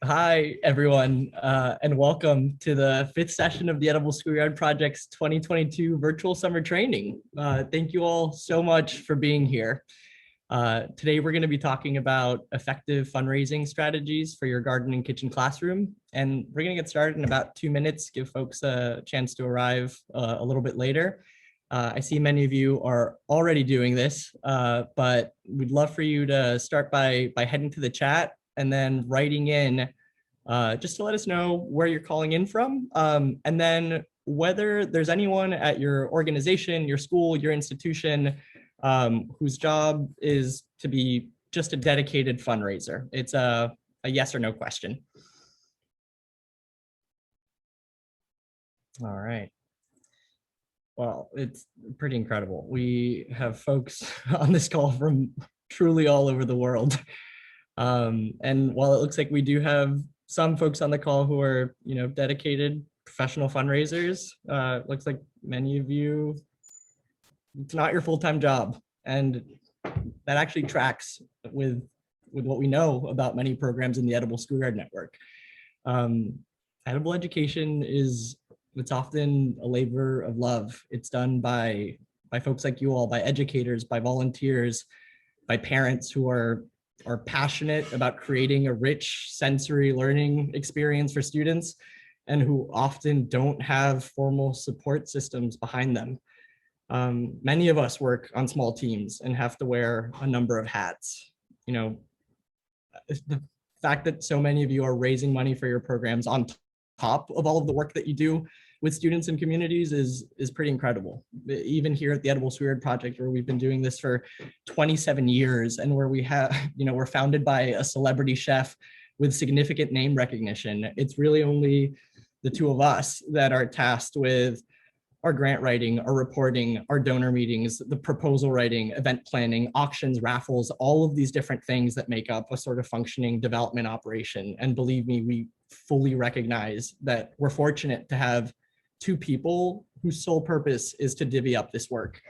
Hi, everyone, and welcome to the fifth session of the Edible Schoolyard Project's 2022 virtual summer training. Thank you all so much for being here. Today, we're going to be talking about effective fundraising strategies for your garden and kitchen classroom. And we're going to get started in about 2 minutes, give folks a chance to arrive a little bit later. I see many of you are already doing this, but we'd love for you to start by heading to the chat and then writing in just to let us know where you're calling in from, and then whether there's anyone at your organization, your school, your institution, whose job is to be just a dedicated fundraiser. It's a yes or no question. All right. Well, it's pretty incredible. We have folks on this call from truly all over the world. And while it looks like we do have some folks on the call who are, dedicated professional fundraisers, it looks like many of you, it's not your full-time job. And that actually tracks with what we know about many programs in the Edible Schoolyard Network. Edible education it's often a labor of love. It's done by folks like you all, by educators, by volunteers, by parents who are passionate about creating a rich sensory learning experience for students and who often don't have formal support systems behind them. Many of us work on small teams and have to wear a number of hats. The fact that so many of you are raising money for your programs on top of all of the work that you do with students and communities is pretty incredible. Even here at the Edible Schoolyard Project, where we've been doing this for 27 years and where we have, we're founded by a celebrity chef with significant name recognition. It's really only the two of us that are tasked with our grant writing, our reporting, our donor meetings, the proposal writing, event planning, auctions, raffles, all of these different things that make up a sort of functioning development operation. And believe me, we fully recognize that we're fortunate to have two people whose sole purpose is to divvy up this work.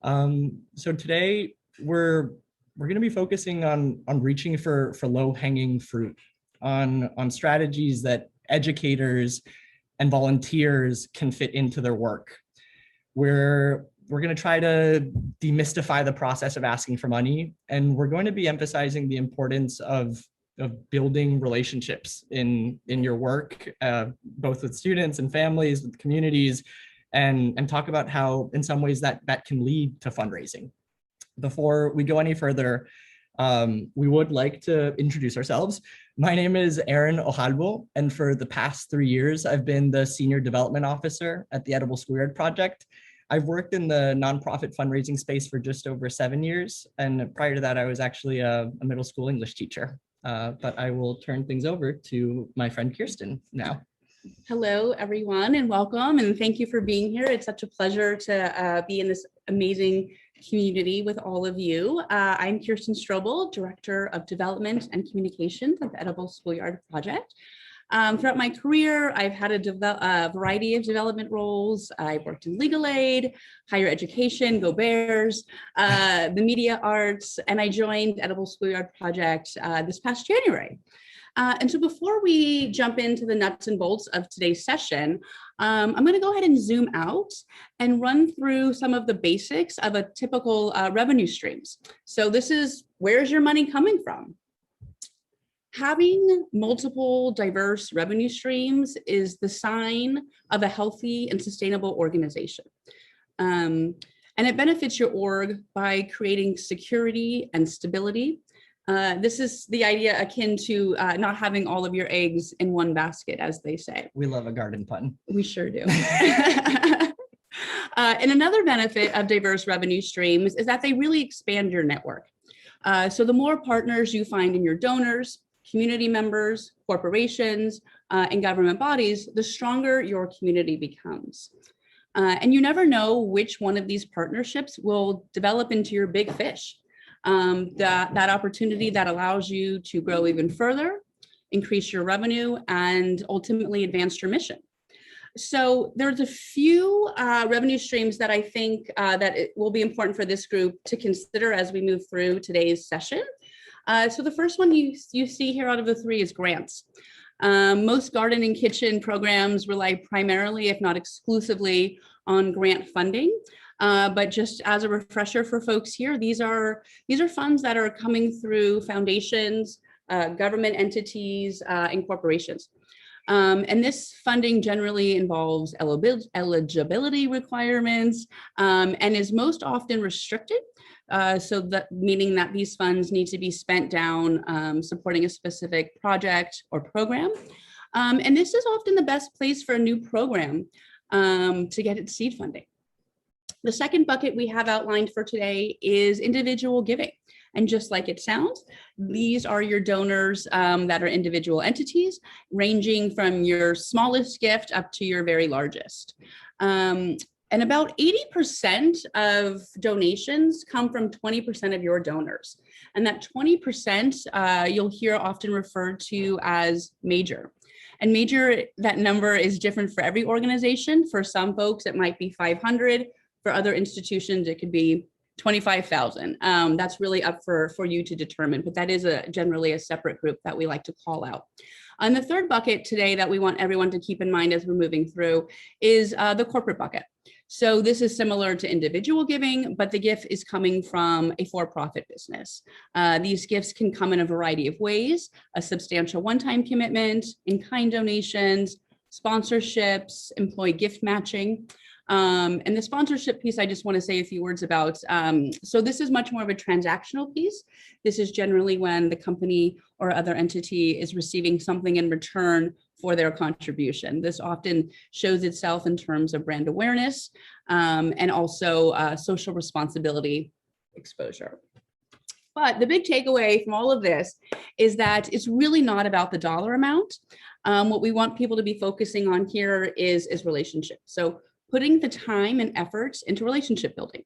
So today we're going to be focusing on reaching for low-hanging fruit, on strategies that educators and volunteers can fit into their work. We're going to try to demystify the process of asking for money, and we're going to be emphasizing the importance of building relationships in your work, both with students and families, with communities, and talk about how in some ways that can lead to fundraising. Before we go any further, we would like to introduce ourselves. My name is Aaron Ojalvo, and for the past 3 years, I've been the Senior Development Officer at the Edible Schoolyard Project. I've worked in the nonprofit fundraising space for just over 7 years, and prior to that, I was actually a middle school English teacher. But I will turn things over to my friend Kirsten now. Hello, everyone, and welcome, and thank you for being here. It's such a pleasure to be in this amazing community with all of you. I'm Kirsten Strobel, Director of Development and Communications at the Edible Schoolyard Project. Throughout my career, I've had a variety of development roles. I've worked in legal aid, higher education, go Bears, the media arts, and I joined Edible Schoolyard Project this past January. And so before we jump into the nuts and bolts of today's session, I'm going to go ahead and zoom out and run through some of the basics of a typical revenue streams. So this is, where's your money coming from? Having multiple diverse revenue streams is the sign of a healthy and sustainable organization. And it benefits your org by creating security and stability. This is the idea akin to not having all of your eggs in one basket, as they say. We love a garden pun. We sure do. And another benefit of diverse revenue streams is that they really expand your network. So the more partners you find in your donors, community members, corporations, and government bodies, the stronger your community becomes. And you never know which one of these partnerships will develop into your big fish. That opportunity that allows you to grow even further, increase your revenue, and ultimately advance your mission. So there's a few revenue streams that I think that it will be important for this group to consider as we move through today's session. So the first one you see here out of the three is grants. Most garden and kitchen programs rely primarily, if not exclusively, on grant funding. But just as a refresher for folks here, these are funds that are coming through foundations, government entities, and corporations. And this funding generally involves eligibility requirements and is most often restricted. So that meaning that these funds need to be spent down supporting a specific project or program. And this is often the best place for a new program to get its seed funding. The second bucket we have outlined for today is individual giving. And just like it sounds, these are your donors that are individual entities, ranging from your smallest gift up to your very largest. And about 80% of donations come from 20% of your donors. And that 20% you'll hear often referred to as major. And major, that number is different for every organization. For some folks, it might be 500. For other institutions, it could be 25,000. That's really up for you to determine, but that is generally a separate group that we like to call out. And the third bucket today that we want everyone to keep in mind as we're moving through is the corporate bucket. So this is similar to individual giving, but the gift is coming from a for-profit business. These gifts can come in a variety of ways: a substantial one-time commitment, in-kind donations, sponsorships, employee gift matching. And the sponsorship piece, I just want to say a few words about. So this is much more of a transactional piece. This is generally when the company or other entity is receiving something in return for their contribution. This often shows itself in terms of brand awareness and also social responsibility exposure. But the big takeaway from all of this is that it's really not about the dollar amount. What we want people to be focusing on here is relationships. So putting the time and efforts into relationship building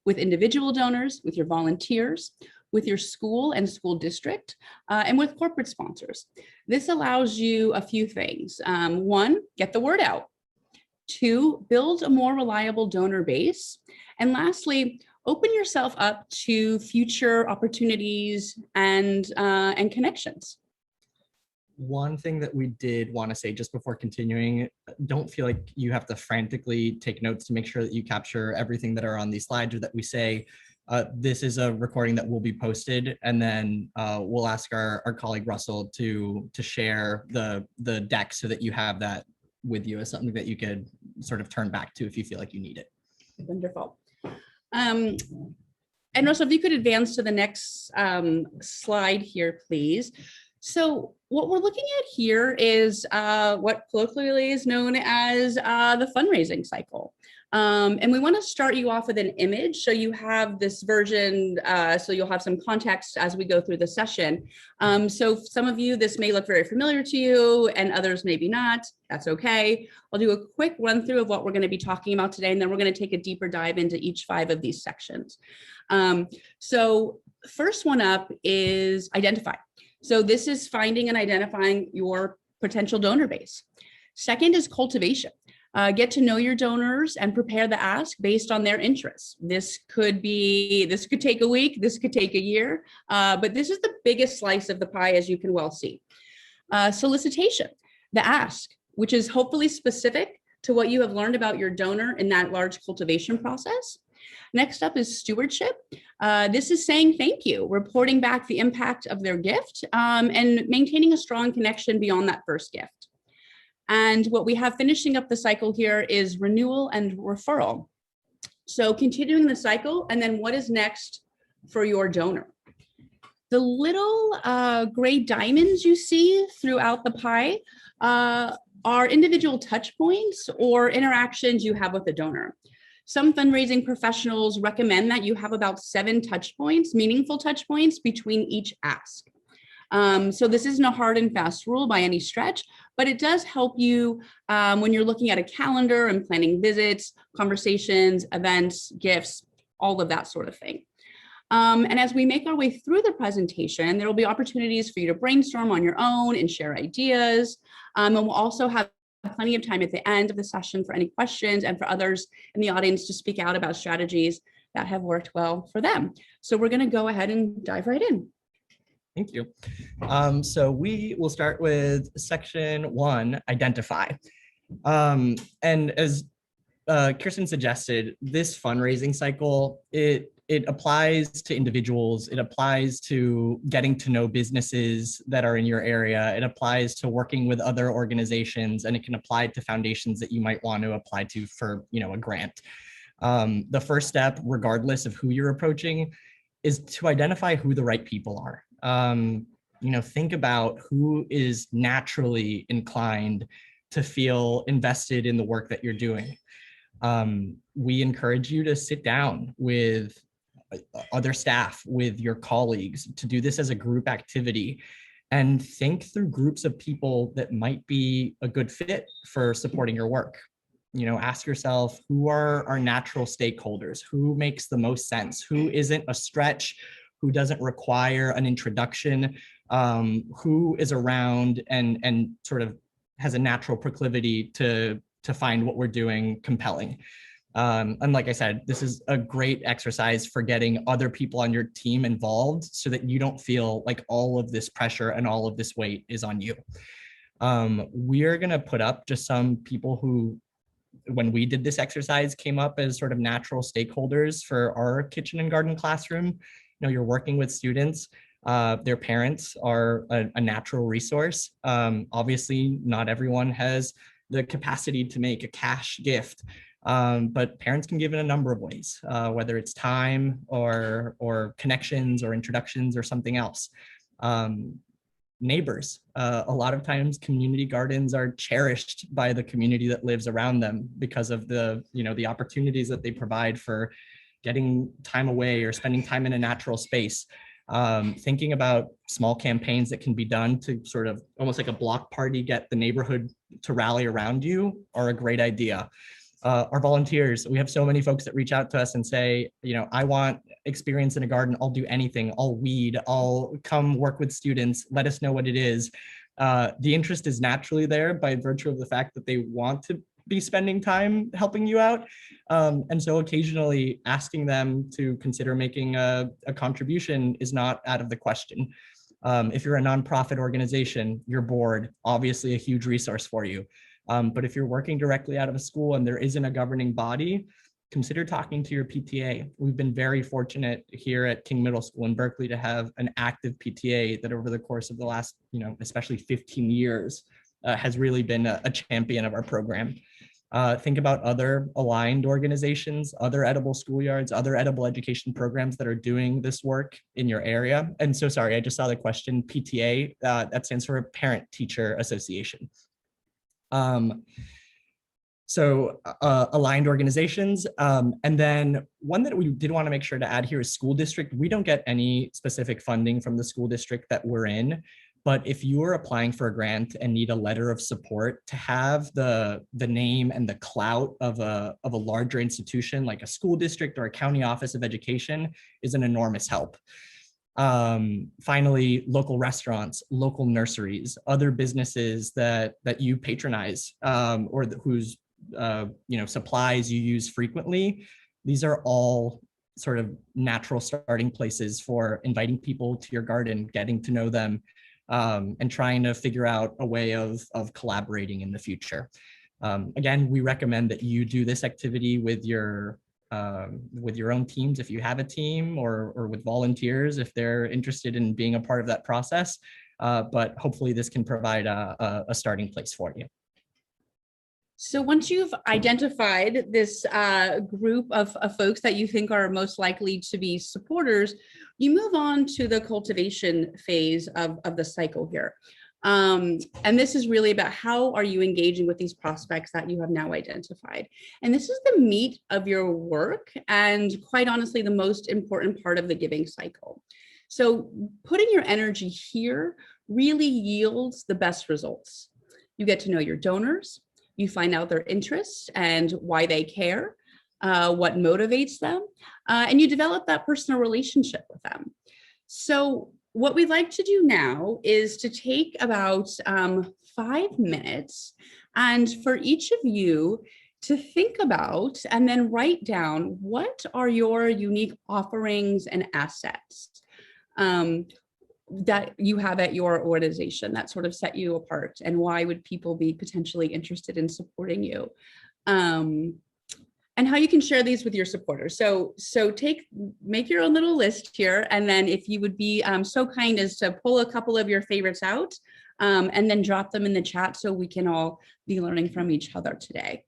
with individual donors, with your volunteers, with your school and school district, and with corporate sponsors. This allows you a few things. One, get the word out. Two, build a more reliable donor base. And lastly, open yourself up to future opportunities and connections. One thing that we did want to say just before continuing, don't feel like you have to frantically take notes to make sure that you capture everything that are on these slides or that we say. This is a recording that will be posted, and then we'll ask our colleague Russell to share the deck so that you have that with you as something that you could sort of turn back to if you feel like you need it. Wonderful. And Russell, if you could advance to the next slide here, please. So what we're looking at here is what colloquially is known as the fundraising cycle. And we want to start you off with an image so you have this version, so you'll have some context as we go through the session. So some of you, this may look very familiar to you and others maybe not. That's okay. I'll do a quick run through of what we're going to be talking about today, and then we're going to take a deeper dive into each 5 of these sections. So first one up is identify. So this is finding and identifying your potential donor base. Second is cultivation. Get to know your donors and prepare the ask based on their interests. This could take a week, this could take a year, but this is the biggest slice of the pie, as you can well see. Solicitation, the ask, which is hopefully specific to what you have learned about your donor in that large cultivation process. Next up is stewardship. This is saying thank you, reporting back the impact of their gift, and maintaining a strong connection beyond that first gift. And what we have finishing up the cycle here is renewal and referral. So continuing the cycle, and then what is next for your donor? The little gray diamonds you see throughout the pie are individual touch points or interactions you have with the donor. Some fundraising professionals recommend that you have about 7 touch points, meaningful touch points between each ask. So this isn't a hard and fast rule by any stretch, but it does help you when you're looking at a calendar and planning visits, conversations, events, gifts, all of that sort of thing. And as we make our way through the presentation, there will be opportunities for you to brainstorm on your own and share ideas. And we'll also have plenty of time at the end of the session for any questions and for others in the audience to speak out about strategies that have worked well for them. So we're going to go ahead and dive right in. Thank you. So we will start with section 1, identify. And as Kirsten suggested, this fundraising cycle, it applies to individuals, it applies to getting to know businesses that are in your area, it applies to working with other organizations, and it can apply to foundations that you might want to apply to for, a grant. The first step, regardless of who you're approaching, is to identify who the right people are. Think about who is naturally inclined to feel invested in the work that you're doing. We encourage you to sit down with other staff, with your colleagues, to do this as a group activity and think through groups of people that might be a good fit for supporting your work. Ask yourself, who are our natural stakeholders? Who makes the most sense? Who isn't a stretch? Who doesn't require an introduction? Who is around and sort of has a natural proclivity to find what we're doing compelling? And like I said, this is a great exercise for getting other people on your team involved so that you don't feel like all of this pressure and all of this weight is on you. We're going to put up just some people who, when we did this exercise, came up as sort of natural stakeholders for our kitchen and garden classroom. You're working with students. Their parents are a natural resource. Obviously, not everyone has the capacity to make a cash gift, but parents can give in a number of ways, whether it's time or connections or introductions or something else. Neighbors, a lot of times community gardens are cherished by the community that lives around them because of the opportunities that they provide for getting time away or spending time in a natural space. Thinking about small campaigns that can be done to sort of almost like a block party, get the neighborhood to rally around you, are a great idea. Our volunteers, we have so many folks that reach out to us and say, I want experience in a garden. I'll do anything. I'll weed. I'll come work with students. Let us know what it is. The interest is naturally there by virtue of the fact that they want to be spending time helping you out. And so occasionally asking them to consider making a contribution is not out of the question. If you're a nonprofit organization, your board, obviously a huge resource for you. But if you're working directly out of a school and there isn't a governing body, consider talking to your PTA. We've been very fortunate here at King Middle School in Berkeley to have an active PTA that over the course of the last, especially 15 years, has really been a champion of our program. Think about other aligned organizations, other edible schoolyards, other edible education programs that are doing this work in your area. And so, sorry, I just saw the question, PTA, that stands for Parent Teacher Association. Aligned organizations. And then one that we did want to make sure to add here is school district. We don't get any specific funding from the school district that we're in. But if you're applying for a grant and need a letter of support, to have the name and the clout of a larger institution like a school district or a county office of education is an enormous help. Finally, local restaurants, local nurseries, other businesses that you patronize, or whose supplies you use frequently. These are all sort of natural starting places for inviting people to your garden, getting to know them, and trying to figure out a way of collaborating in the future. Again, we recommend that you do this activity with your own teams if you have a team, or with volunteers if they're interested in being a part of that process. But hopefully this can provide a starting place for you. So once you've identified this group of folks that you think are most likely to be supporters, you move on to the cultivation phase of the cycle here. And this is really about how are you engaging with these prospects that you have now identified. And this is the meat of your work, and quite honestly, the most important part of the giving cycle. So putting your energy here really yields the best results. You get to know your donors. You find out their interests and why they care, what motivates them, and you develop that personal relationship with them. So what we'd like to do now is to take about 5 minutes, and for each of you to think about and then write down what are your unique offerings and assets. that you have at your organization that sort of set you apart, and why would people be potentially interested in supporting you? And how you can share these with your supporters. So make your own little list here. And then if you would be so kind as to pull a couple of your favorites out, and then drop them in the chat so we can all be learning from each other today.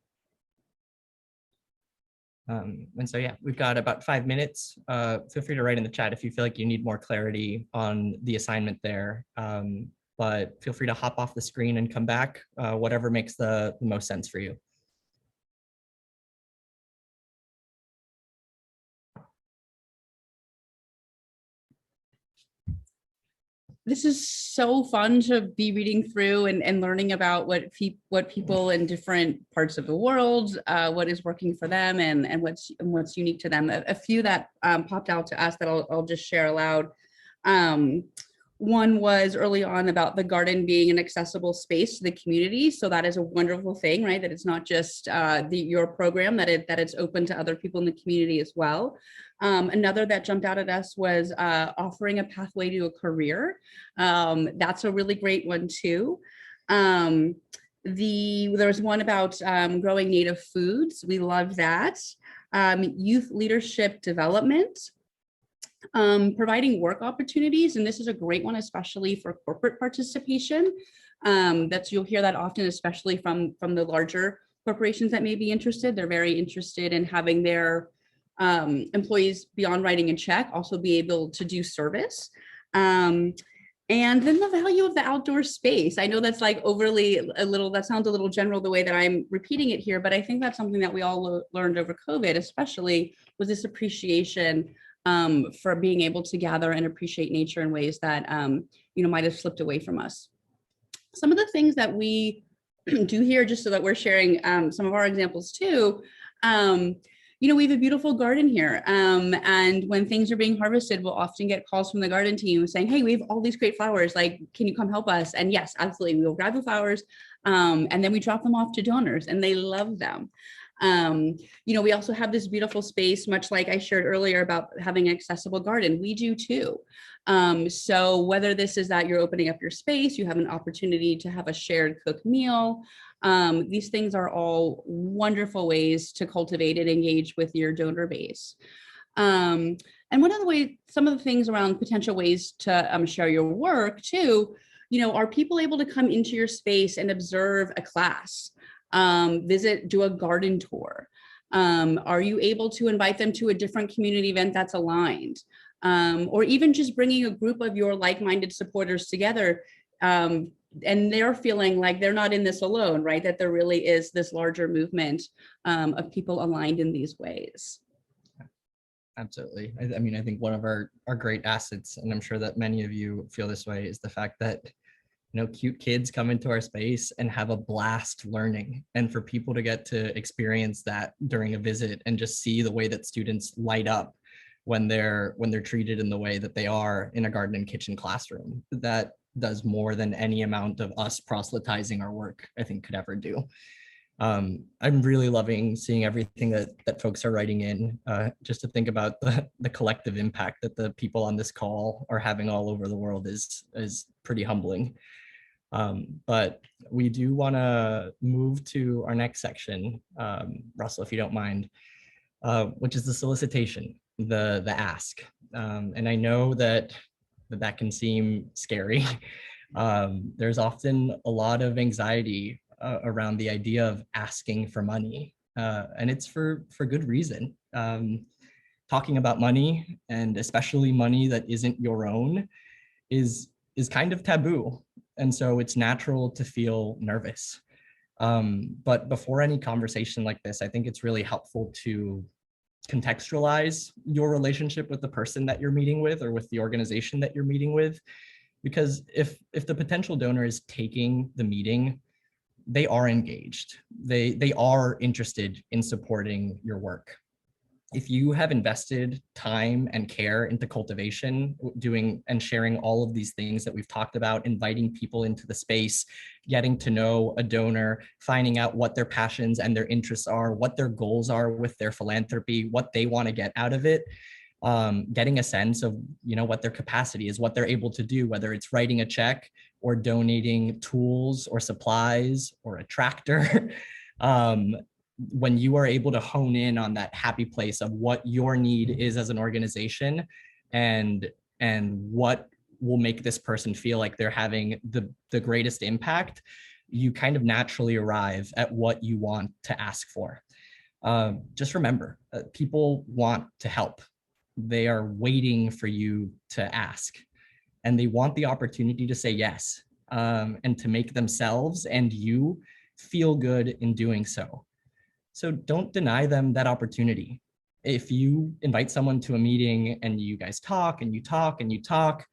And so, yeah, we've got about 5 minutes. Feel free to write in the chat if you feel like you need more clarity on the assignment there. But feel free to hop off the screen and come back, whatever makes the most sense for you. This is so fun to be reading through and learning about what people in different parts of the world, what is working for them, and what's unique to them. A few that popped out to us that I'll just share aloud. One was early on about the garden being an accessible space to the community. So that is a wonderful thing, right? That it's not just your program, that it's open to other people in the community as well. Another that jumped out at us was offering a pathway to a career. That's a really great one too. There was one about growing native foods. We love that. Youth leadership development. Providing work opportunities, and this is a great one, especially for corporate participation. You'll hear that often, especially from the larger corporations that may be interested. They're very interested in having their employees, beyond writing a check, also be able to do service. And then the value of the outdoor space. I know that's like that sounds a little general the way that I'm repeating it here, but I think that's something that we all learned over COVID, especially, was this appreciation for being able to gather and appreciate nature in ways that might have slipped away from us. Some of the things that we do here, just so that we're sharing some of our examples too. We have a beautiful garden here, and when things are being harvested, we'll often get calls from the garden team saying, "Hey, we have all these great flowers. Like, can you come help us?" And yes, absolutely, we will grab the flowers, and then we drop them off to donors, and they love them. We also have this beautiful space, much like I shared earlier about having an accessible garden. We do too. So whether this is that you're opening up your space, you have an opportunity to have a shared cooked meal, these things are all wonderful ways to cultivate and engage with your donor base. And some of the things around potential ways to share your work too, are people able to come into your space and observe a class? Do a garden tour? Are you able to invite them to a different community event that's aligned? Or even just bringing a group of your like-minded supporters together, and they're feeling like they're not in this alone, right? That there really is this larger movement of people aligned in these ways. Absolutely. I think one of our great assets, and I'm sure that many of you feel this way, is the fact that cute kids come into our space and have a blast learning, and for people to get to experience that during a visit and just see the way that students light up when they're treated in the way that they are in a garden and kitchen classroom, that does more than any amount of us proselytizing our work, I think, could ever do. I'm really loving seeing everything that folks are writing in, just to think about the collective impact that the people on this call are having all over the world is pretty humbling. But we do want to move to our next section, Russell, if you don't mind, which is the solicitation, the ask. And I know that can seem scary. There's often a lot of anxiety around the idea of asking for money, and it's for good reason. Talking about money, and especially money that isn't your own, is kind of taboo, and so it's natural to feel nervous. But before any conversation like this, I think it's really helpful to contextualize your relationship with the person that you're meeting with, or with the organization that you're meeting with, because if the potential donor is taking the meeting, they are engaged. They are interested in supporting your work. If you have invested time and care into cultivation, doing and sharing all of these things that we've talked about, inviting people into the space, getting to know a donor, finding out what their passions and their interests are, what their goals are with their philanthropy, what they want to get out of it, getting a sense of, what their capacity is, what they're able to do, whether it's writing a check or donating tools or supplies or a tractor. When you are able to hone in on that happy place of what your need is as an organization and what will make this person feel like they're having the greatest impact, you kind of naturally arrive at what you want to ask for. Just remember, people want to help. They are waiting for you to ask, and they want the opportunity to say yes, and to make themselves and you feel good in doing so. So don't deny them that opportunity. If you invite someone to a meeting and you guys talk and you talk and you talk,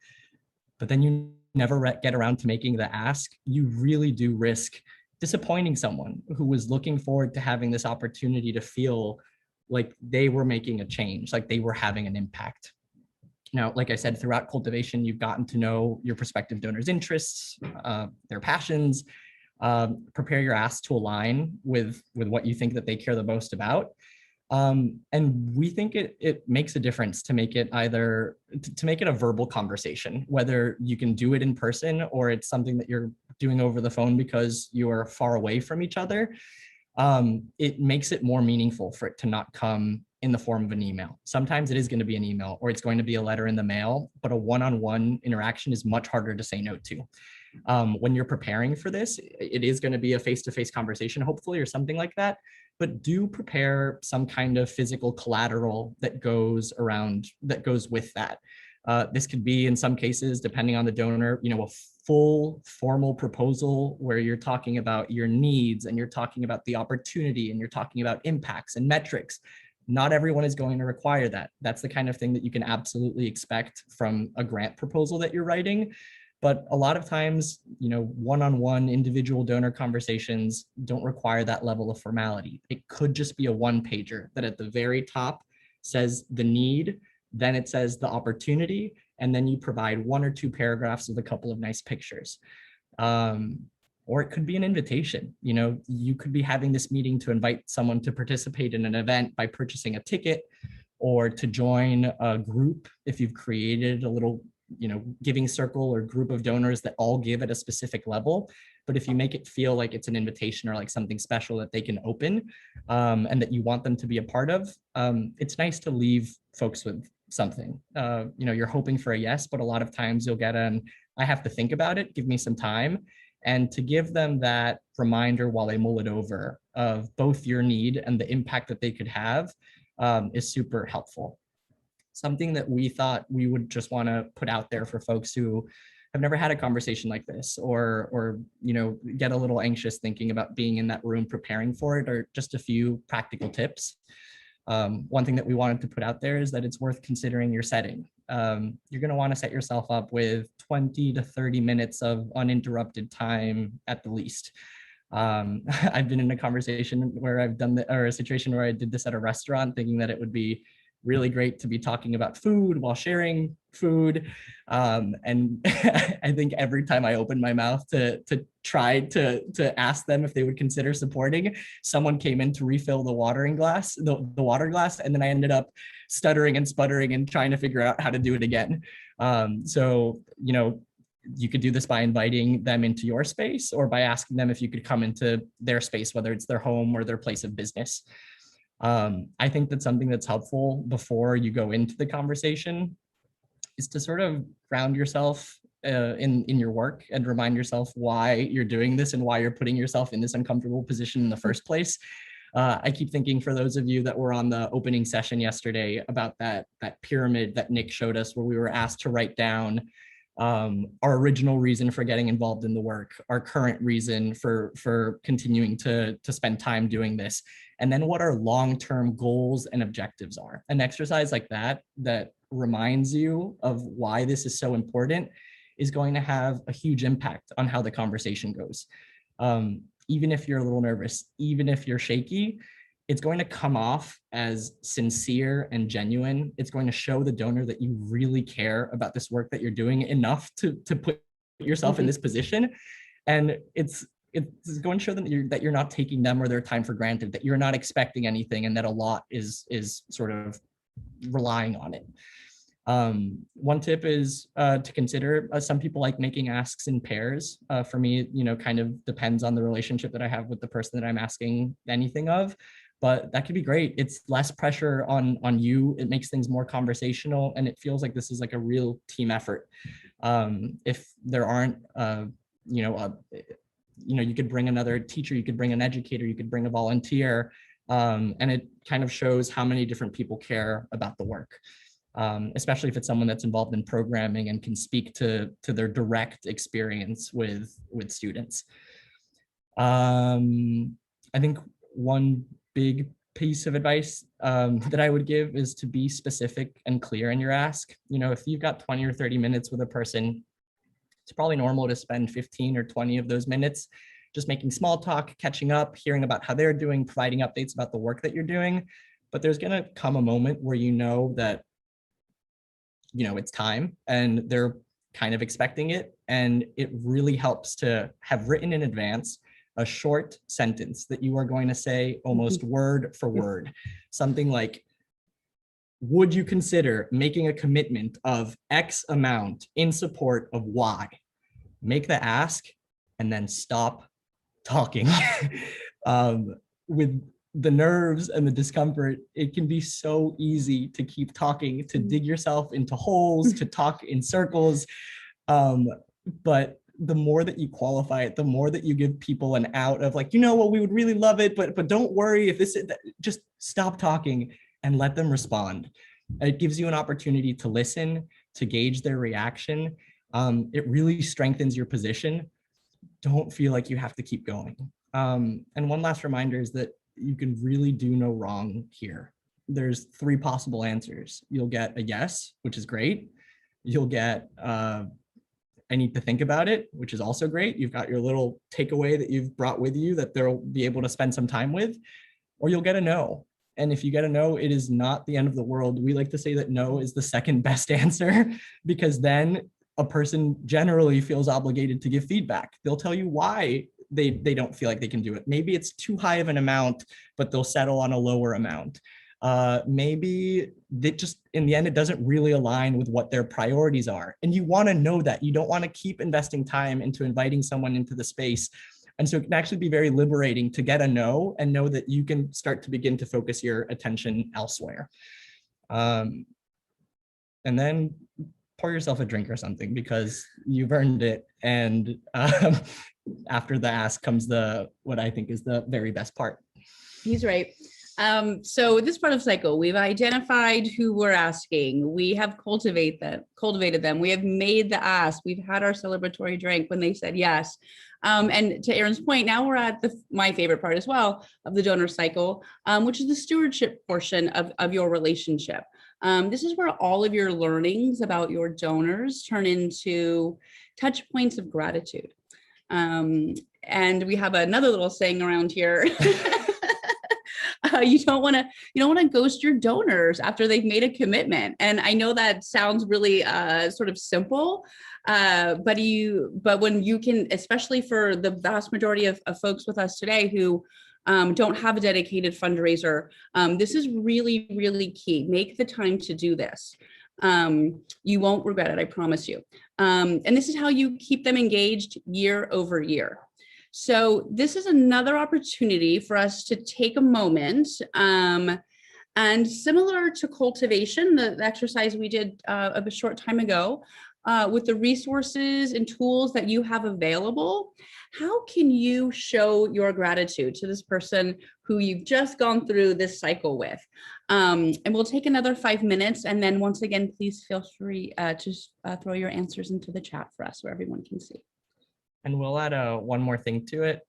but then you never get around to making the ask, you really do risk disappointing someone who was looking forward to having this opportunity to feel like they were making a change, like they were having an impact. Now, like I said, throughout cultivation, you've gotten to know your prospective donors' interests, their passions, prepare your ask to align with what you think that they care the most about. And we think it makes a difference to make it to make it a verbal conversation, whether you can do it in person or it's something that you're doing over the phone because you are far away from each other. It makes it more meaningful for it to not come in the form of an email. Sometimes it is going to be an email or it's going to be a letter in the mail, but a one-on-one interaction is much harder to say no to. When you're preparing for this, it is going to be a face-to-face conversation, hopefully, or something like that. But do prepare some kind of physical collateral that goes with that. This could be, in some cases, depending on the donor, a full formal proposal where you're talking about your needs and you're talking about the opportunity and you're talking about impacts and metrics. Not everyone is going to require that. That's the kind of thing that you can absolutely expect from a grant proposal that you're writing. But a lot of times, one-on-one individual donor conversations don't require that level of formality. It could just be a one-pager that at the very top says the need, then it says the opportunity, and then you provide one or two paragraphs with a couple of nice pictures. Or it could be an invitation. You could be having this meeting to invite someone to participate in an event by purchasing a ticket or to join a group if you've created a little giving circle or group of donors that all give at a specific level. But if you make it feel like it's an invitation or like something special that they can open, and that you want them to be a part of, it's nice to leave folks with something. You're hoping for a yes, but a lot of times you'll get I have to think about it, give me some time. And to give them that reminder while they mull it over of both your need and the impact that they could have is super helpful. Something that we thought we would just want to put out there for folks who have never had a conversation like this or get a little anxious thinking about being in that room preparing for it, are just a few practical tips. One thing that we wanted to put out there is that it's worth considering your setting. You're going to want to set yourself up with 20 to 30 minutes of uninterrupted time at the least. I've been in a conversation where a situation where I did this at a restaurant thinking that it would be really great to be talking about food while sharing food. And I think every time I opened my mouth to try to ask them if they would consider supporting, someone came in to refill the water glass, and then I ended up stuttering and sputtering and trying to figure out how to do it again. So, you could do this by inviting them into your space or by asking them if you could come into their space, whether it's their home or their place of business. I think that something that's helpful before you go into the conversation is to sort of ground yourself in your work and remind yourself why you're doing this and why you're putting yourself in this uncomfortable position in the first place. I keep thinking, for those of you that were on the opening session yesterday, about that pyramid that Nick showed us, where we were asked to write down our original reason for getting involved in the work, our current reason for continuing to spend time doing this, and then what our long-term goals and objectives are. An exercise like that reminds you of why this is so important is going to have a huge impact on how the conversation goes. Even if you're a little nervous, even if you're shaky, it's going to come off as sincere and genuine. It's going to show the donor that you really care about this work that you're doing enough to put yourself in this position. And it's going to show them that you're not taking them or their time for granted, that you're not expecting anything, and that a lot is sort of relying on it. One tip is to consider, some people like making asks in pairs. For me, kind of depends on the relationship that I have with the person that I'm asking anything of, but that could be great. It's less pressure on you. It makes things more conversational, and it feels like this is like a real team effort. If there aren't, you could bring another teacher, you could bring an educator, you could bring a volunteer, and it kind of shows how many different people care about the work. Especially if it's someone that's involved in programming and can speak to their direct experience with students. I think one big piece of advice that I would give is to be specific and clear in your ask. If you've got 20 or 30 minutes with a person, it's probably normal to spend 15 or 20 of those minutes just making small talk, catching up, hearing about how they're doing, providing updates about the work that you're doing. But there's going to come a moment where that it's time and they're kind of expecting it. And it really helps to have written in advance a short sentence that you are going to say almost word for word. Something like, would you consider making a commitment of X amount in support of Y? Make the ask and then stop talking. With the nerves and the discomfort, it can be so easy to keep talking, to dig yourself into holes, to talk in circles. But the more that you qualify it, the more that you give people an out of like, we would really love it, but don't worry if just stop talking and let them respond. It gives you an opportunity to listen, to gauge their reaction. It really strengthens your position. Don't feel like you have to keep going. And one last reminder is that you can really do no wrong here. There's 3 possible answers. You'll get a yes, which is great. You'll get I need to think about it, which is also great. You've got your little takeaway that you've brought with you that they'll be able to spend some time with, or you'll get a no. And if you get a no, it is not the end of the world. We like to say that no is the second best answer, because then a person generally feels obligated to give feedback. They'll tell you why they don't feel like they can do it. Maybe it's too high of an amount, but they'll settle on a lower amount. Maybe they just, in the end, it doesn't really align with what their priorities are. And you want to know that. You don't want to keep investing time into inviting someone into the space. And so it can actually be very liberating to get a no and know that you can start to begin to focus your attention elsewhere. And then pour yourself a drink or something because you've earned it. And after the ask comes what I think is the very best part. He's right. So this part of cycle, we've identified who we're asking. We have cultivated them. We have made the ask. We've had our celebratory drink when they said yes. And to Aaron's point, now we're at my favorite part as well of the donor cycle, which is the stewardship portion of your relationship. This is where all of your learnings about your donors turn into touch points of gratitude. And we have another little saying around here. You don't want to ghost your donors after they've made a commitment. And I know that sounds really sort of simple, but when you can, especially for the vast majority of folks with us today who don't have a dedicated fundraiser, this is really, really key. Make the time to do this. You won't regret it, I promise you. And this is how you keep them engaged year over year. So this is another opportunity for us to take a moment, and similar to cultivation, the exercise we did a short time ago, with the resources and tools that you have available, how can you show your gratitude to this person who you've just gone through this cycle with? And we'll take another 5 minutes. And then once again, please feel free to throw your answers into the chat for us so everyone can see. And we'll add one more thing to it.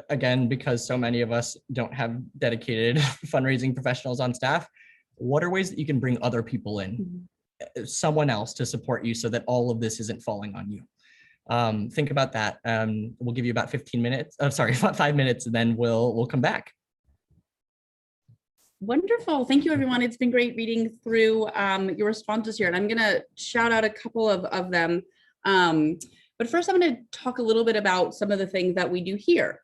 Again, because so many of us don't have dedicated fundraising professionals on staff, what are ways that you can bring other people in, someone else to support you so that all of this isn't falling on you? Think about that. We'll give you about 15 minutes. Oh, sorry, 5 minutes, and then we'll come back. Wonderful. Thank you, everyone. It's been great reading through your responses here. And I'm going to shout out a couple of them. But first, I'm going to talk a little bit about some of the things that we do here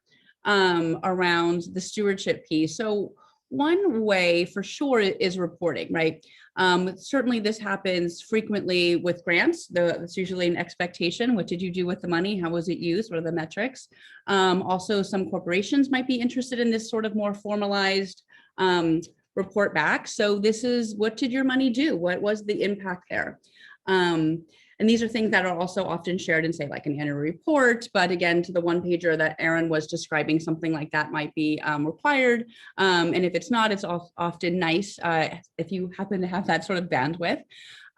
around the stewardship piece. So one way for sure is reporting, right? Certainly this happens frequently with grants. It's usually an expectation. What did you do with the money? How was it used? What are the metrics? Also, some corporations might be interested in this sort of more formalized report back. So this is, what did your money do? What was the impact there? And these are things that are also often shared in, say, like an annual report. But again, to the one pager that Erin was describing, something like that might be required. And if it's not, it's often nice if you happen to have that sort of bandwidth.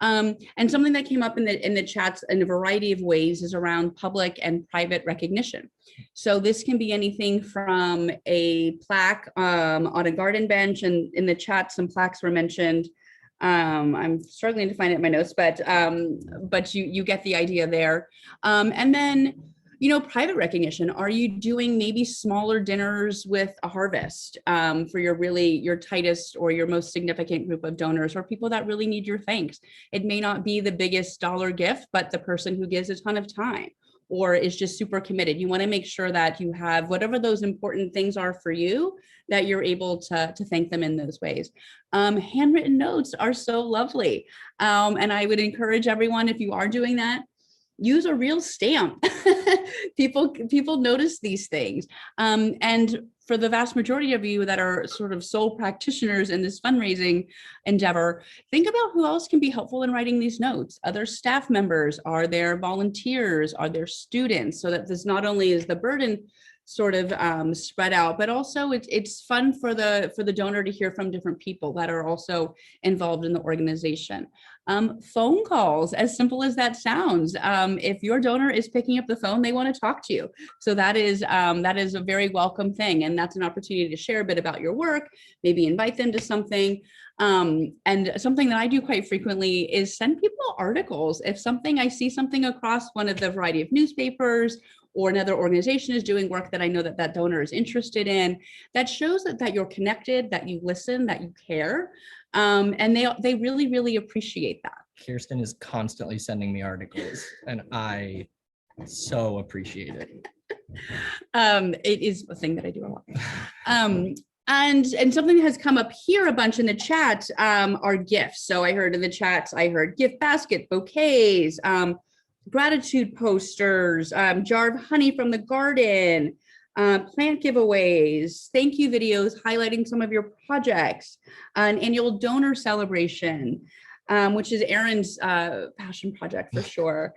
And something that came up in the chats in a variety of ways is around public and private recognition. So this can be anything from a plaque on a garden bench, and in the chat, some plaques were mentioned. I'm struggling to find it in my notes, but you get the idea there. And then, private recognition. Are you doing maybe smaller dinners with a harvest for your tightest or your most significant group of donors, or people that really need your thanks? It may not be the biggest dollar gift, but the person who gives a ton of time or is just super committed. You want to make sure that you have whatever those important things are for you, that you're able to thank them in those ways. Handwritten notes are so lovely. And I would encourage everyone, if you are doing that, use a real stamp. People notice these things. And for the vast majority of you that are sort of sole practitioners in this fundraising endeavor, think about who else can be helpful in writing these notes. Other staff members, are there volunteers, are there students, so that this not only is the burden sort of spread out, but also it's fun for the donor to hear from different people that are also involved in the organization. Phone calls, as simple as that sounds. If your donor is picking up the phone, they want to talk to you. So that is a very welcome thing. And that's an opportunity to share a bit about your work, maybe invite them to something. And something that I do quite frequently is send people articles. If I see something across one of the variety of newspapers, or another organization is doing work that I know that donor is interested in, that shows that you're connected, that you listen, that you care. And they really, really appreciate that. Kirsten is constantly sending me articles, and I so appreciate it. It is a thing that I do a lot. And something that has come up here a bunch in the chat are gifts. So I heard in the chats, gift basket, bouquets, gratitude posters, jar of honey from the garden, plant giveaways, thank you videos highlighting some of your projects, an annual donor celebration, which is Erin's passion project for sure.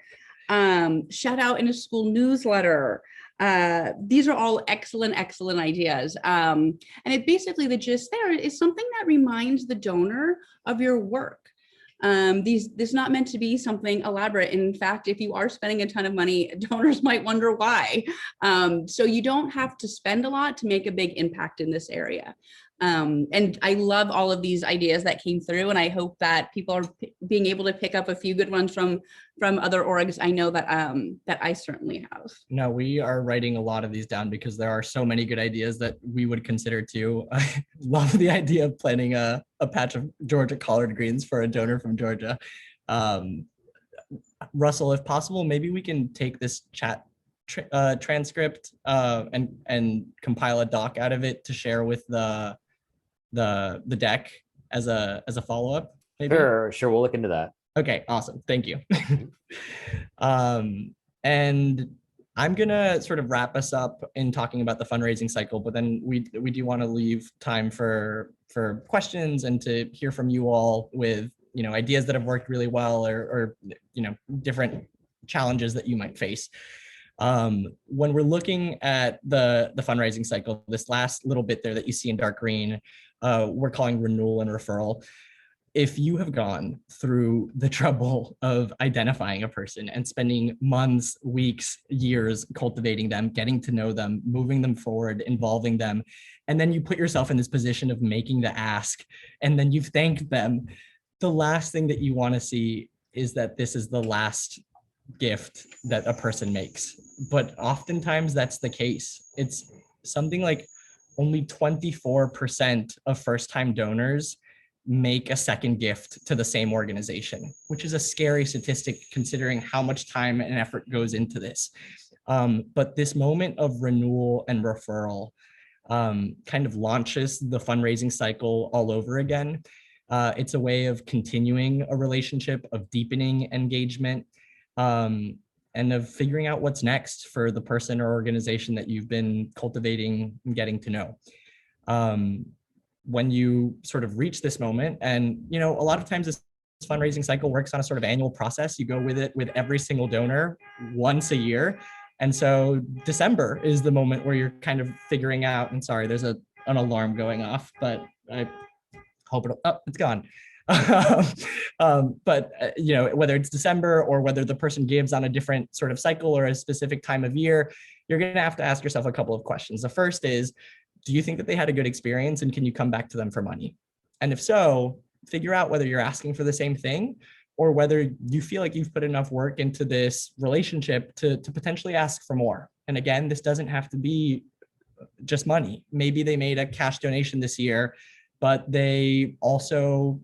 Shout out in a school newsletter. These are all excellent ideas. And it basically, the gist there is something that reminds the donor of your work. This is not meant to be something elaborate. In fact, if you are spending a ton of money, donors might wonder why. So you don't have to spend a lot to make a big impact in this area. And I love all of these ideas that came through, and I hope that people are being able to pick up a few good ones from other orgs. I know that that I certainly have. No, we are writing a lot of these down because there are so many good ideas that we would consider too. I love the idea of planting a patch of Georgia collard greens for a donor from Georgia. Russell, if possible, maybe we can take this chat transcript and compile a doc out of it to share with the deck as a follow-up. Sure, we'll look into that. Okay, awesome, thank you. And I'm gonna sort of wrap us up in talking about the fundraising cycle, but then we do want to leave time for questions and to hear from you all with ideas that have worked really well, or different challenges that you might face. When we're looking at the fundraising cycle, this last little bit there that you see in dark green, we're calling renewal and referral. If you have gone through the trouble of identifying a person and spending months, weeks, years cultivating them, getting to know them, moving them forward, involving them, and then you put yourself in this position of making the ask, and then you've thanked them, the last thing that you want to see is that this is the last gift that a person makes. But oftentimes that's the case. It's something like only 24% of first-time donors make a second gift to the same organization, which is a scary statistic considering how much time and effort goes into this. But this moment of renewal and referral, kind of launches the fundraising cycle all over again. It's a way of continuing a relationship, of deepening engagement, and of figuring out what's next for the person or organization that you've been cultivating and getting to know. When you sort of reach this moment, and a lot of times this fundraising cycle works on a sort of annual process. You go with it with every single donor once a year. And so December is the moment where you're kind of figuring out, and sorry, there's an alarm going off, but I hope it's gone. But whether it's December or whether the person gives on a different sort of cycle or a specific time of year, you're going to have to ask yourself a couple of questions. The first is, do you think that they had a good experience, and can you come back to them for money? And if so, figure out whether you're asking for the same thing or whether you feel like you've put enough work into this relationship to potentially ask for more. And again, this doesn't have to be just money. Maybe they made a cash donation this year, but they also,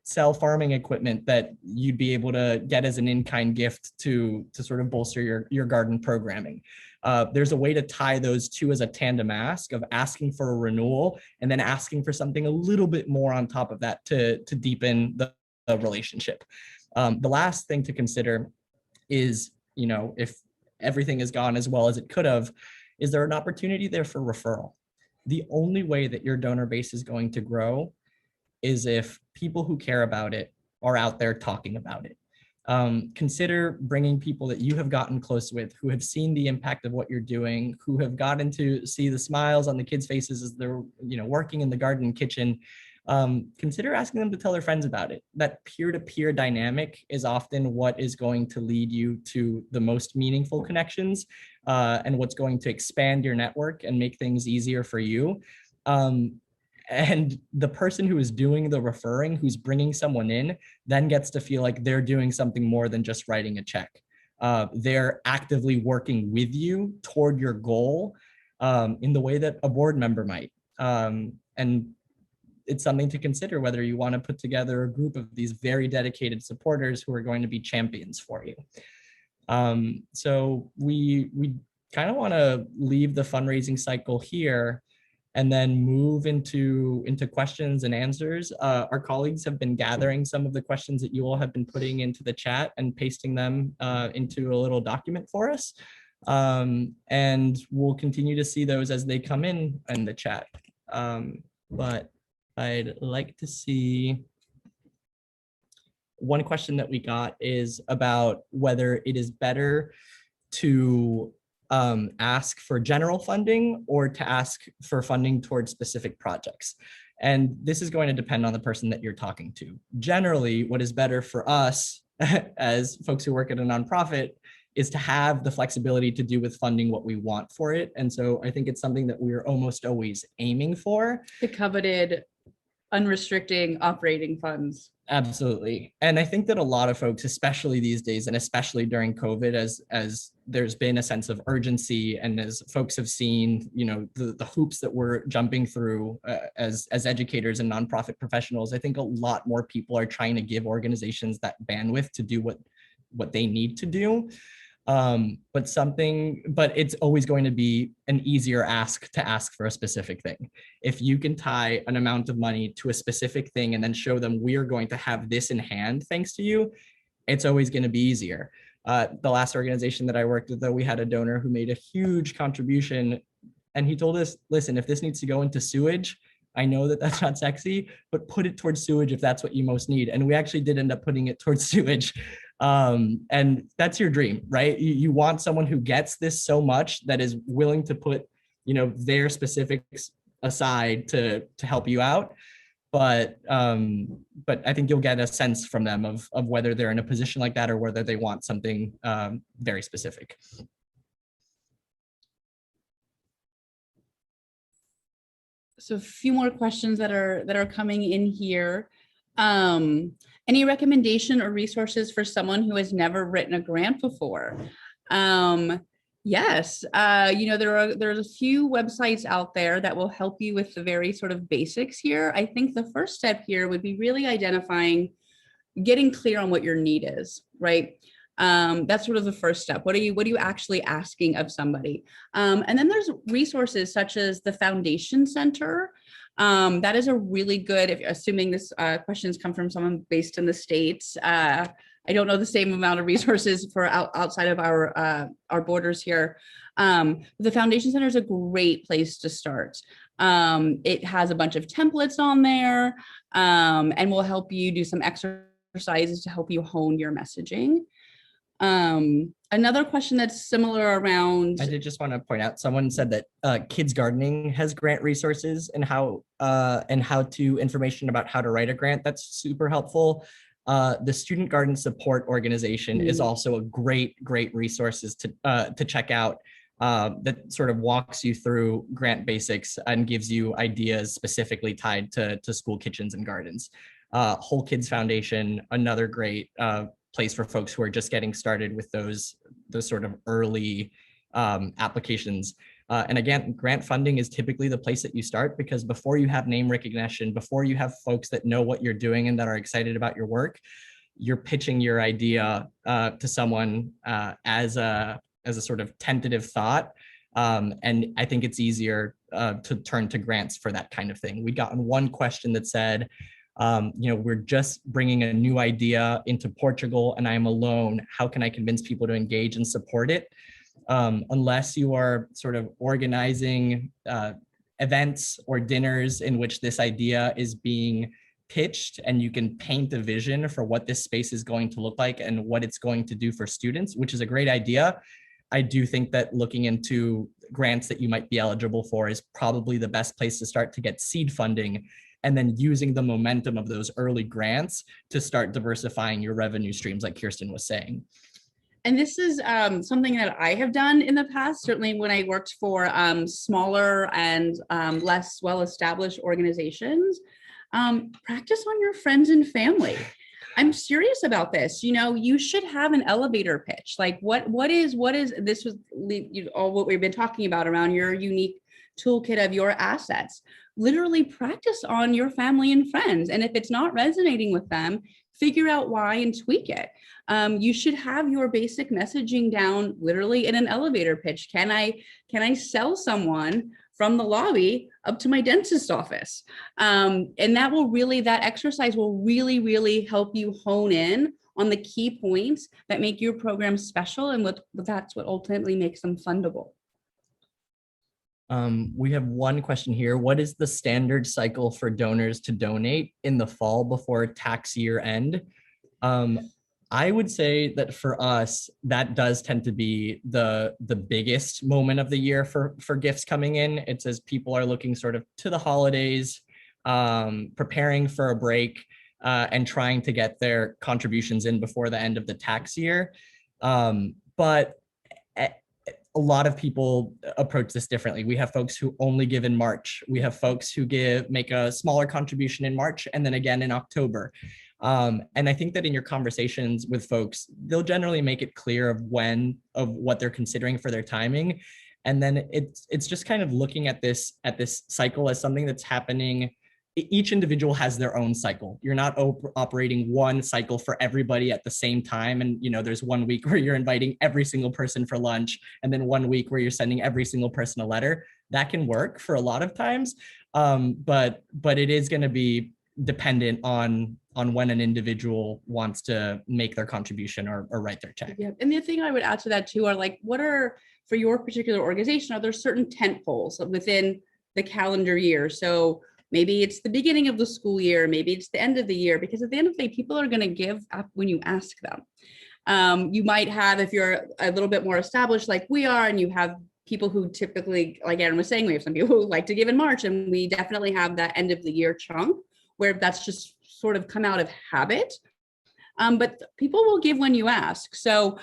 sell farming equipment that you'd be able to get as an in-kind gift to sort of bolster your garden programming. There's a way to tie those two as a tandem ask of asking for a renewal and then asking for something a little bit more on top of that to deepen the relationship. The last thing to consider is, if everything has gone as well as it could have, is there an opportunity there for referral? The only way that your donor base is going to grow is if people who care about it are out there talking about it. Consider bringing people that you have gotten close with, who have seen the impact of what you're doing, who have gotten to see the smiles on the kids' faces as they're, working in the garden kitchen. Consider asking them to tell their friends about it. That peer-to-peer dynamic is often what is going to lead you to the most meaningful connections, and what's going to expand your network and make things easier for you. And the person who is doing the referring, who's bringing someone in, then gets to feel like they're doing something more than just writing a check. They're actively working with you toward your goal, in the way that a board member might. And it's something to consider whether you want to put together a group of these very dedicated supporters who are going to be champions for you. So we kind of want to leave the fundraising cycle here and then move into questions and answers. Our colleagues have been gathering some of the questions that you all have been putting into the chat and pasting them into a little document for us. And we'll continue to see those as they come in the chat. But I'd like to see, one question that we got is about whether it is better to ask for general funding or to ask for funding towards specific projects. And this is going to depend on the person that you're talking to. Generally, what is better for us as folks who work at a nonprofit is to have the flexibility to do with funding what we want for it. And so I think it's something that we're almost always aiming for. The coveted unrestricted operating funds. Absolutely. And I think that a lot of folks, especially these days, and especially during COVID, as there's been a sense of urgency, and as folks have seen, the hoops that we're jumping through as educators and nonprofit professionals, I think a lot more people are trying to give organizations that bandwidth to do what they need to do. But it's always going to be an easier ask to ask for a specific thing. If you can tie an amount of money to a specific thing and then show them we are going to have this in hand thanks to you, it's always going to be easier. The last organization that I worked with, though, we had a donor who made a huge contribution, and he told us, listen, if this needs to go into sewage, I know that that's not sexy, but put it towards sewage if that's what you most need. And we actually did end up putting it towards sewage. And that's your dream, right? You want someone who gets this so much that is willing to put, their specifics aside to help you out. But I think you'll get a sense from them of whether they're in a position like that or whether they want something very specific. So a few more questions that are coming in here. Any recommendation or resources for someone who has never written a grant before? Yes, there's a few websites out there that will help you with the very sort of basics here. I think the first step here would be really identifying, getting clear on what your need is, right? That's sort of the first step. What are you actually asking of somebody? And then there's resources such as the Foundation Center. That is a really good, if assuming this questions come from someone based in the States. I don't know the same amount of resources for outside of our borders here. The Foundation Center is a great place to start. It has a bunch of templates on there, and will help you do some exercises to help you hone your messaging. Another question that's similar around. I did just want to point out, someone said that Kids Gardening has grant resources and how to information about how to write a grant. That's super helpful. The Student Garden Support Organization is also a great resources to check out, that sort of walks you through grant basics and gives you ideas specifically tied to school kitchens and gardens. Whole Kids Foundation, another great place for folks who are just getting started with those sort of early applications. And again, grant funding is typically the place that you start, because before you have name recognition, before you have folks that know what you're doing and that are excited about your work, you're pitching your idea to someone as a sort of tentative thought. And I think it's easier to turn to grants for that kind of thing. We'd gotten one question that said, we're just bringing a new idea into Portugal and I'm alone. How can I convince people to engage and support it? Unless you are sort of organizing events or dinners in which this idea is being pitched and you can paint a vision for what this space is going to look like and what it's going to do for students, which is a great idea. I do think that looking into grants that you might be eligible for is probably the best place to start to get seed funding, and then using the momentum of those early grants to start diversifying your revenue streams, like Kirsten was saying. And this is something that I have done in the past, certainly when I worked for smaller and less well-established organizations. Practice on your friends and family. I'm serious about this. You should have an elevator pitch. Like what is this was all what we've been talking about around your unique toolkit of your assets. Literally practice on your family and friends. And if it's not resonating with them, figure out why and tweak it. You should have your basic messaging down literally in an elevator pitch. Can I sell someone from the lobby up to my dentist's office? And that exercise will really help you hone in on the key points that make your program special, and that's what ultimately makes them fundable. We have one question here. What is the standard cycle for donors to donate in the fall before tax year end? I would say that for us, that does tend to be the biggest moment of the year for gifts coming in. It's as people are looking sort of to the holidays, preparing for a break, and trying to get their contributions in before the end of the tax year. But a lot of people approach this differently. We have folks who only give in March. We have folks who make a smaller contribution in March and then again in October. And I think that in your conversations with folks, they'll generally make it clear of what they're considering for their timing. And then it's just kind of looking at this cycle as something that's happening. Each individual has their own cycle. You're not operating one cycle for everybody at the same time. And there's 1 week where you're inviting every single person for lunch, and then 1 week where you're sending every single person a letter. That can work for a lot of times, but it is going to be dependent on when an individual wants to make their contribution or write their check. Yeah, and the thing I would add to that too are like, what are, for your particular organization, are there certain tent poles within the calendar year? So maybe it's the beginning of the school year, maybe it's the end of the year, because at the end of the day, people are going to give up when you ask them. You might have, if you're a little bit more established like we are, and you have people who typically, like Aaron was saying, we have some people who like to give in March, and we definitely have that end of the year chunk where that's just sort of come out of habit. But people will give when you ask. So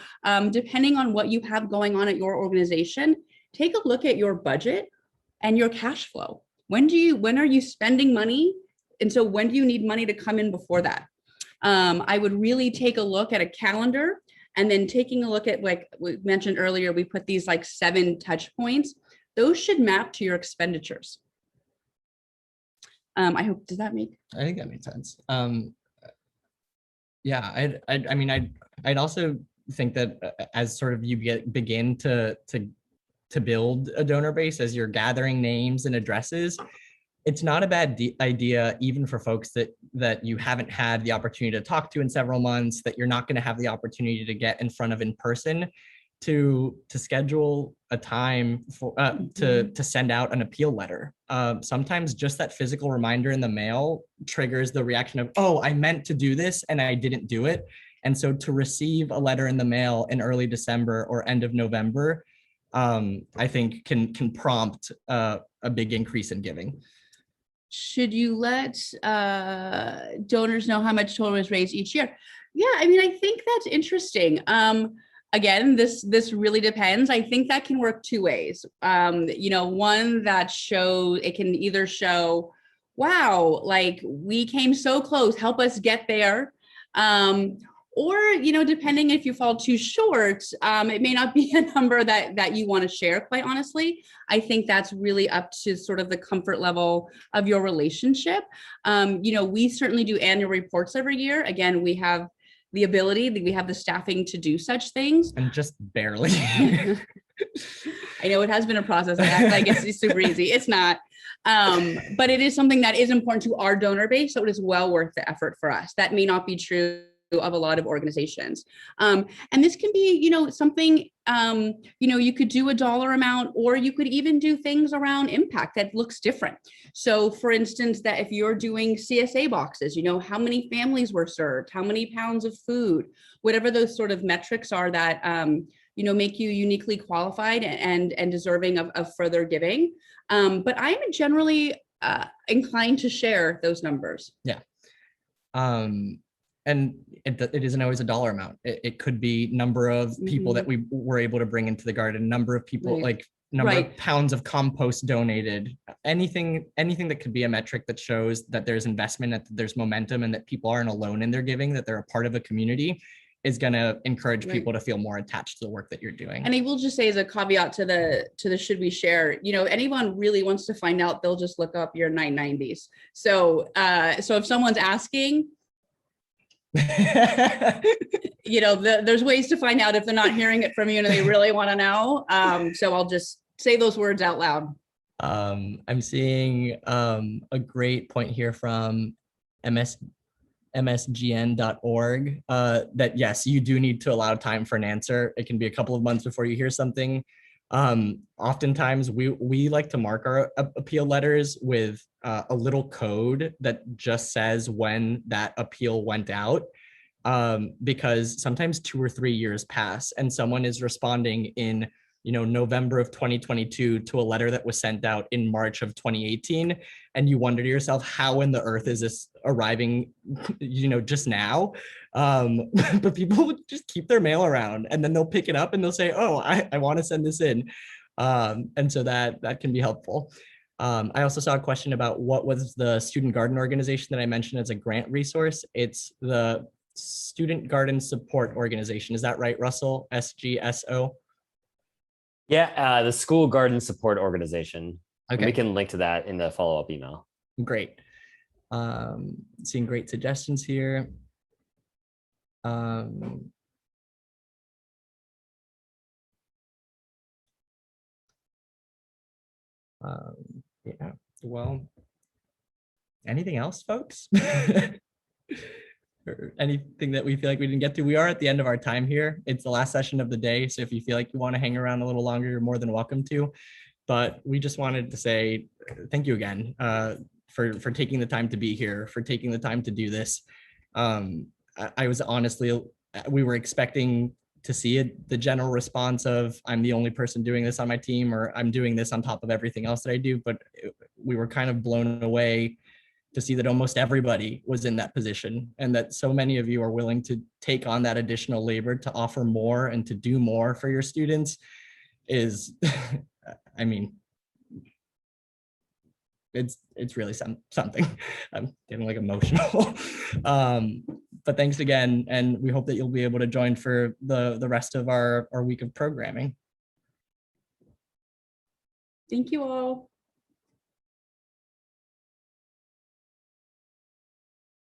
depending on what you have going on at your organization, take a look at your budget and your cash flow. When are you spending money? And so when do you need money to come in before that? I would really take a look at a calendar, and then taking a look at, like we mentioned earlier, we put these like 7 touch points. Those should map to your expenditures. I hope, does that make? I think that makes sense. Yeah, I'd also think that as sort of you begin to build a donor base, as you're gathering names and addresses, it's not a bad idea, even for folks that you haven't had the opportunity to talk to in several months, that you're not going to have the opportunity to get in front of in person, to schedule a time for to send out an appeal letter. Sometimes just that physical reminder in the mail triggers the reaction of, oh, I meant to do this and I didn't do it. And so to receive a letter in the mail in early December or end of November, I think can prompt a big increase in giving. Should you let donors know how much total is raised each year? Yeah, I mean, I think that's interesting. Again, this really depends. I think that can work two ways. One that it can either show, wow, like we came so close, help us get there. Or, depending if you fall too short, it may not be a number that you want to share, quite honestly. I think that's really up to sort of the comfort level of your relationship. We certainly do annual reports every year. Again, we have the ability, we have the staffing to do such things. And just barely. I know it has been a process. I act like it's super easy. It's not. But it is something that is important to our donor base. So it is well worth the effort for us. That may not be true of a lot of organizations. And this can be, something, you could do a dollar amount, or you could even do things around impact that looks different. So for instance, that if you're doing CSA boxes, how many families were served, how many pounds of food, whatever those sort of metrics are that, make you uniquely qualified and deserving of further giving. But I'm generally inclined to share those numbers. Yeah. And it isn't always a dollar amount. It could be number of people that we were able to bring into the garden, number of people, like number of pounds of compost donated, anything that could be a metric that shows that there's investment, that there's momentum, and that people aren't alone in their giving, that they're a part of a community, is going to encourage people to feel more attached to the work that you're doing. And I will just say, as a caveat to the should we share, anyone really wants to find out, they'll just look up your 990s. So if someone's asking, there's ways to find out if they're not hearing it from you and they really want to know. So I'll just say those words out loud. I'm seeing a great point here from msgn.org that yes, you do need to allow time for an answer. It can be a couple of months before you hear something. Oftentimes we like to mark our appeal letters with a little code that just says when that appeal went out, because sometimes 2 or 3 years pass and someone is responding in November of 2022 to a letter that was sent out in March of 2018, and you wonder to yourself, how in the earth is this arriving just now? But people just keep their mail around, and then they'll pick it up and they'll say, oh, I want to send this in. And so that can be helpful. I also saw a question about what was the student garden organization that I mentioned as a grant resource. It's the Student Garden Support Organization. Is that right, Russell? SGSO? Yeah, the School Garden Support Organization. Okay. We can link to that in the follow-up email. Great. Seeing great suggestions here. Yeah, well, anything else, folks? Or anything that we feel like we didn't get to? We are at the end of our time here. It's the last session of the day, so if you feel like you want to hang around a little longer, you're more than welcome to. But we just wanted to say thank you again for taking the time to be here, for taking the time to do this. I was honestly, we were expecting to see the general response of, I'm the only person doing this on my team, or I'm doing this on top of everything else that I do. But we were kind of blown away to see that almost everybody was in that position, and that so many of you are willing to take on that additional labor to offer more and to do more for your students is, I mean, it's really something. I'm getting like emotional. But thanks again, and we hope that you'll be able to join for the rest of our week of programming. Thank you all.